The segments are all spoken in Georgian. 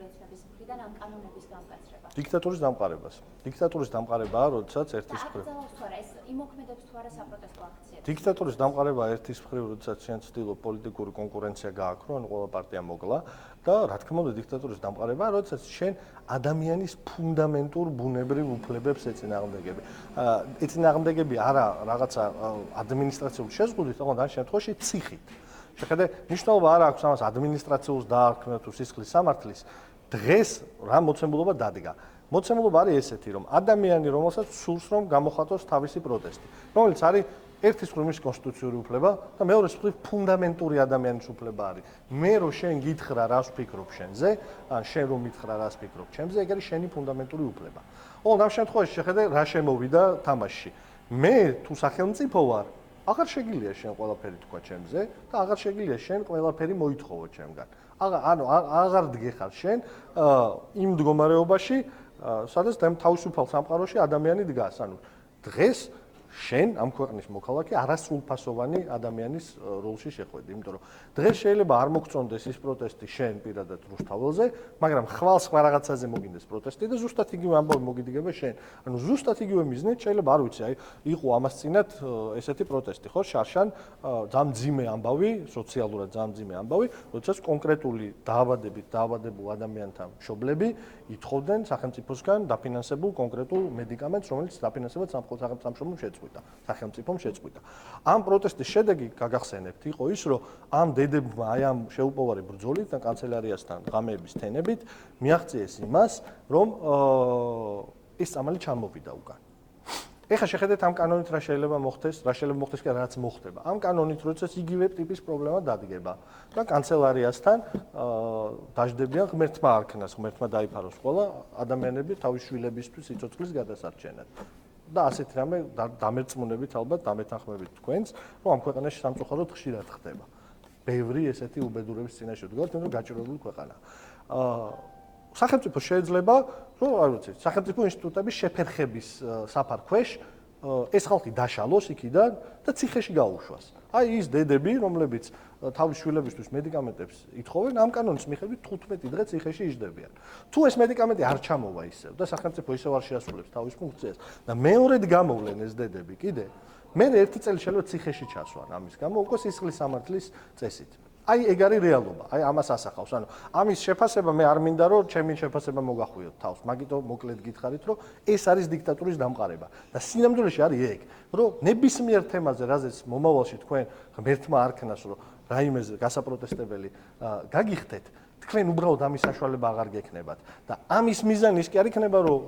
პოლიტიკური ოცნების მხრიდან ამ კანონების გამკაცრება? დიქტატურის დამყარებას. დიქტატურის დამყარებაა, როდესაც ერთის მხრივ. აკრძალავს თუ არა ეს იმოქმედებს თუ არა საპროტესტო აქციებს? დიქტატურის დამყარება ერთის მხრივ, როდესაც შენ ცდილობ პოლიტიკური კონკურენცია გააქრო, ანუ ყველა პარტია მოგლა და რა თქმა უნდა დიქტატურის დამყარებაა, როდესაც შენ ადამიანის ფუნდამენტურ ბუნებრივ უფლებებს ეწინააღმდეგები. ეწინააღმდეგები არა რაღაცა ადმინისტრაციული შეზღუდვით, თუმცა ამ შემთხვევაში ციხით. შეხედე, მნიშვნელობა არ აქვს ამას ადმინისტრაციულს დაარქმევ თუ სისხლის სამართლის. დღეს რა მოცემულობა დადგა? მოცემულობა არის ესეთი, რომ ადამიანი, რომელსაც სურს რომ გამოხატოს თავისი პროტესტი, რომელიც არის ერთის მხრივ მის კონსტიტუციური უფლება და მეორეს მხრივ ფუნდამენტური ადამიანის უფლება არის. მე რო შენ გითხრა რას ვფიქრობ შენზე, ან შენ რომ მითხრა რას ვფიქრობ ჩემზე, ეგ არის შენი ფუნდამენტური უფლება. ოღონდ ამ შემთხვევაში შეხედე რა შემოვიდა თამაშში. მე თუ სახელმწიფო ვარ, აღარ შეგიძლია შენ ყველაფერი თქვა ჩემზე და აღარ შეგიძლია შენ ყველაფერი მოითხოვო ჩემგან. ანუ აღარ დგეხარ შენ იმ მდგომარეობაში, სადაც თავისუფალ სამყაროში ადამიანი დგას. ანუ დღეს შენ ამ ქვეყნის მოქალაქე არასრულფასოვანი ადამიანის როლში შეხვედი, იმიტომ რომ დღეს შეიძლება არ მოგწონდეს ის პროტესტი შენ პირადად რუსთაველზე, მაგრამ ხვალ სხვა რაღაცაზე მოგინდეს პროტესტი და ზუსტად იგივე ამბავი მოგიდგება შენ. ანუ ზუსტად იგივე მიზნით შეიძლება არ ვიცი, აი იყო ამას წინათ ესეთი პროტესტი, ხო, შარშან ძამძიმე ამბავი, სოციალურად ძამძიმე ამბავი, როდესაც კონკრეტული დაავადებულ ადამიანთა მშობლები ითხოვდნენ სახელმწიფოსგან დაფინანსებულ კონკრეტულ მედიკამენტს, რომელიც დაფინანსება სამშობლომ შეწყვიტა, სახელმწიფომ შეწყვიტა. ამ პროტესტის შედეგი გაგახსენებთ იყო ის, რომ ამ დედებმა აი ამ შეუპოვარი ბრძოლით და კანცელარიასთან ღამეების თენებით მიაღწიეს იმას, რომ ეს წამალი ჩამოვიდა უკან. ეხლა შეხედეთ ამ კანონით რა შეიძლება მოხდეს, რა შეიძლება მოხდეს კი რაც მოხდება. ამ კანონით როდესაც იგივე ტიპის პრობლემა დადგება და კანცელარიასთან დაждდებიან ღმერთმა არქნას, ღმერთმა დაიფაროს ყველა ადამიანები თავის შვილებისთვის სიცოცხლის გადასარჩენად. და ასეთი რამე დამერწმუნებით ალბათ დამეთანხმებით თქვენს, რომ ამ ქვეყანაში სამწუხაროდ ხშირად ხდება. ბევრი ესეთი უბედურების წინაშე ვდგავართ, რომ გაჭირვებული ქვეყანა. სახელმწიფო შეიძლება, რომ არ ვიცი, სახელმწიფო ინსტიტუტების შეფერხების საფარქვეშ ეს ხალხი დაშალოს იქიდან და ციხეში გაუშვას. აი ის დედები, რომლებიც თავის შვილებისთვის მედიკამენტებს ითხოვენ, ამ კანონის მიხედვით 15 დღე ციხეში იჯდებიან. თუ ეს მედიკამენტი არ ჩამოვა ისევ და სახელმწიფო ისევ არ შეასრულებს თავის ფუნქციას და მეორედ გამოვლენ ეს დედები კიდე, მე ერთი წელი შეიძლება ციხეში ჩასვან ამის გამო უკვე სისხლის სამართლის წესით. აი ეგ არის რეალობა. აი ამას ასახავს. ანუ ამის შეფასება მე არ მინდა რომ ჩემი შეფასება მოგახვიოთ თავს. მაგიტომ მოკლედ გითხარით რომ ეს არის დიქტატურის დამყარება. და სინამდვილეში არის ეგ, რომ ნებისმიერ თემაზე, რაზეც მომავალში თქვენ ღმერთმა არქნას რომ რაიმეზე გასაპროტესტებელი გაგიხდეთ, თქვენ უბრალოდ ამის საშუალება აღარ გექნებათ. და ამის მიზანი ის კი არ იქნება რომ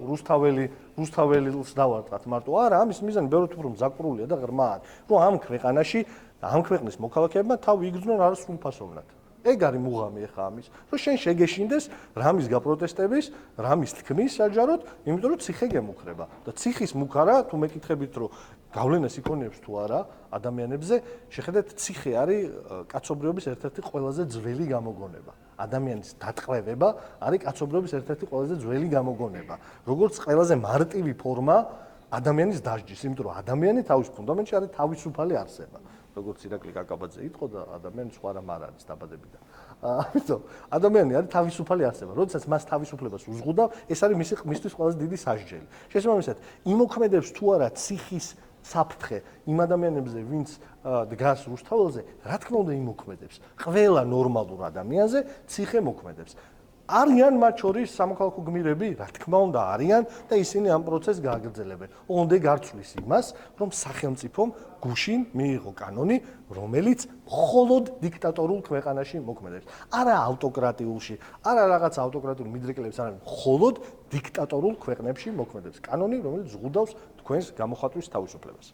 რუსთაველს დავარტყათ მარტო. არა, ამის მიზანი ბევრად უფრო მზაკვრულია და ღრმაა. რომ ამ ქვეყანაში ამ ქვეყნის მოქალაქეებმა თავი იგრძნონ არასრულფასოვნად. ეგ არის მუღამი ახლა ამის, რომ შენ შეგეშინდეს რამის გაპროტესტების, რამის თქმის საჯაროდ, იმიტომ რომ ციხე გემუქრება. და ციხის მუქარა, თუ მეკითხებით, რომ გავლენას იქონიებს თუ არა ადამიანებზე, შეხედეთ, ციხე არის კაცობრიობის ერთ-ერთი ყველაზე ძველი გამოგონება. ადამიანის დატყვევება არის კაცობრიობის ერთ-ერთი ყველაზე ძველი გამოგონება. როგორც ყველაზე მარტივი ფორმა ადამიანის დასჯის, იმიტომ რომ ადამიანი თავის ფუნდამენტში არის თავისუფალი არსება. როგორც ირაკლი კაკაბაძე იტყო და ადამიანი სხვა რამ არ არის დაბადებიდან. ამიტომ ადამიანი არის თავისუფალი არსება. როდესაც მას თავისუფლებას უზღუდავ, ეს არის მისთვის ყველაზე დიდი სასჯელი. შესაბამისად, იმოქმედებს თუ არა ციხის საფრთხე იმ ადამიანებზე, ვინც დგას რუსთაველზე, რა თქმა უნდა იმოქმედებს. ყველა ნორმალურ ადამიანზე ციხე მოქმედებს. არიან მათ შორის სამოქალაქო გმირები, რა თქმა უნდა არიან და ისინი ამ პროცესს გააგრძელებენ. ოღონდ ეგ არ ცვლის იმას, რომ სახელმწიფომ გუშინ მიიღო კანონი, რომელიც მხოლოდ დიქტატორულ ქვეყანაში მოქმედებს. არა ავტოკრატიულში, არა რაღაც ავტოკრატიულ მიდრეკილებს, არა, მხოლოდ დიქტატორულ ქვეყნებში მოქმედებს. კანონი, რომელიც ზღუდავს თქვენს გამოხატვის თავისუფლებას.